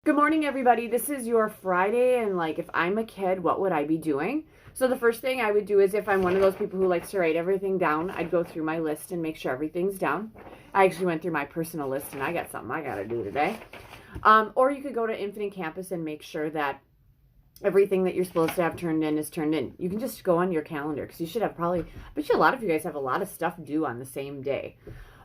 Good morning, everybody. This is your Friday, and if I'm a kid, what would I be doing? So the first thing I would do is if I'm one of those people who likes to write everything down, I'd go through my list and make sure everything's down. I actually went through my personal list, and I got something I got to do today. Or you could go to Infinite Campus and make sure that everything that you're supposed to have turned in is turned in. You can just go on your calendar because you should have I bet you a lot of you guys have a lot of stuff due on the same day.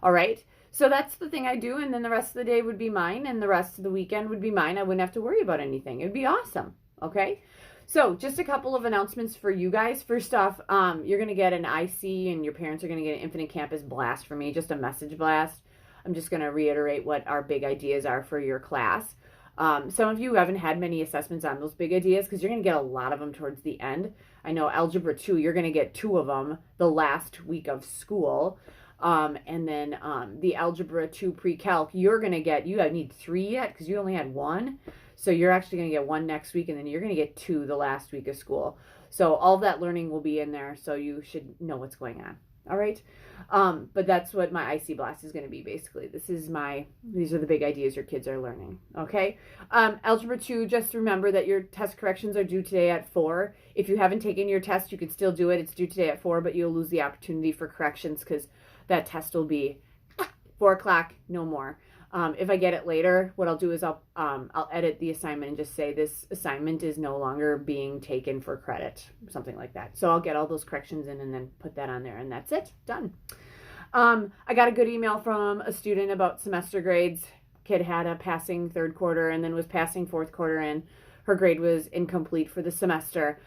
All right. So that's the thing I do, and then the rest of the day would be mine, and the rest of the weekend would be mine. I wouldn't have to worry about anything. It would be awesome, okay? So just a couple of announcements for you guys. First off, you're going to get an IC, and your parents are going to get an Infinite Campus blast from me, just a message blast. I'm just going to reiterate what our big ideas are for your class. Some of you haven't had many assessments on those big ideas because you're going to get a lot of them towards the end. I know Algebra 2, you're going to get 2 of them the last week of school. And then the Algebra 2 Pre-Calc, you're going to get, you need 3 yet because you only had 1. So you're actually going to get 1 next week, and then you're going to get 2 the last week of school. So all that learning will be in there, so you should know what's going on. All right? But that's what my IC Blast is going to be, basically. These are the big ideas your kids are learning. Okay? Algebra 2, just remember that your test corrections are due today at 4. If you haven't taken your test, you can still do it. It's due today at 4, but you'll lose the opportunity for corrections because that test will be 4 o'clock, no more. If I get it later, what I'll do is I'll edit the assignment and just say this assignment is no longer being taken for credit, something like that. So I'll get all those corrections in and then put that on there, and that's it, done. I got a good email from a student about semester grades. Kid had a passing 3rd quarter and then was passing 4th quarter, and her grade was incomplete for the semester.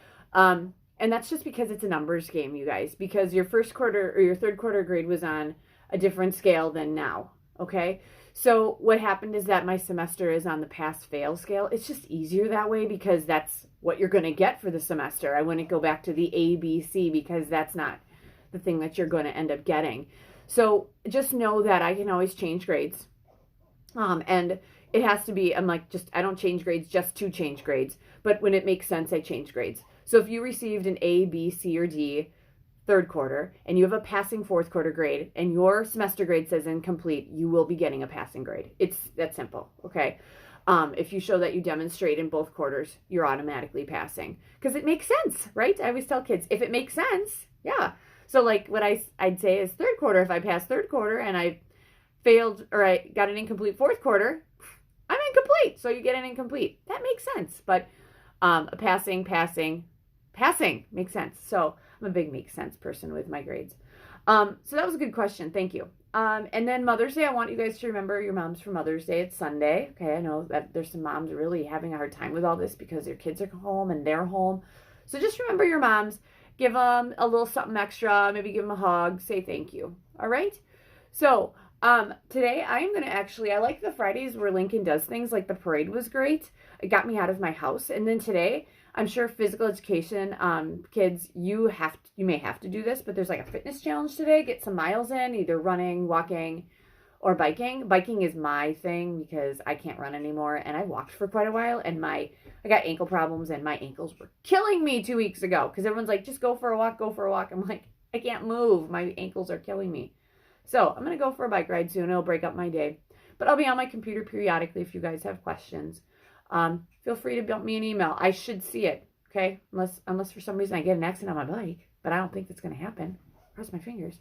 And that's just because it's a numbers game, you guys, because your 1st quarter or your 3rd quarter grade was on a different scale than now, okay? So what happened is that my semester is on the pass-fail scale. It's just easier that way because that's what you're going to get for the semester. I wouldn't go back to the A, B, C because that's not the thing that you're going to end up getting. So just know that I can always change grades. And it has to be, I don't change grades just to change grades. But when it makes sense, I change grades. So if you received an A, B, C, or D 3rd quarter, and you have a passing 4th quarter grade, and your semester grade says incomplete, you will be getting a passing grade. It's that simple, okay? If you show that you demonstrate in both quarters, you're automatically passing. Because it makes sense, right? I always tell kids, if it makes sense, yeah. So what I'd say is 3rd quarter, if I pass 3rd quarter and I failed or I got an incomplete 4th quarter, I'm incomplete. So you get an incomplete. That makes sense. But a passing makes sense. So I'm a big makes sense person with my grades. So that was a good question. Thank you. And then Mother's Day, I want you guys to remember your moms for Mother's Day. It's Sunday. Okay, I know that there's some moms really having a hard time with all this because their kids are home and they're home. So just remember your moms. Give them a little something extra. Maybe give them a hug. Say thank you. All right? So today I like the Fridays where Lincoln does things. Like the parade was great. It got me out of my house. And then today, I'm sure physical education kids, you may have to do this, but there's a fitness challenge today. Get some miles in, either running, walking, or biking. Biking is my thing because I can't run anymore, and I walked for quite a while, and I got ankle problems, and my ankles were killing me 2 weeks ago because everyone's like, just go for a walk, go for a walk. I'm like, I can't move. My ankles are killing me. So I'm going to go for a bike ride soon. It'll break up my day. But I'll be on my computer periodically if you guys have questions. Feel free to dump me an email. I should see it, okay? Unless for some reason I get an accident on my bike, but I don't think that's going to happen. Cross my fingers.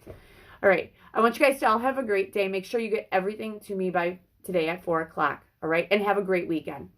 All right. I want you guys to all have a great day. Make sure you get everything to me by today at 4 o'clock, all right? And have a great weekend.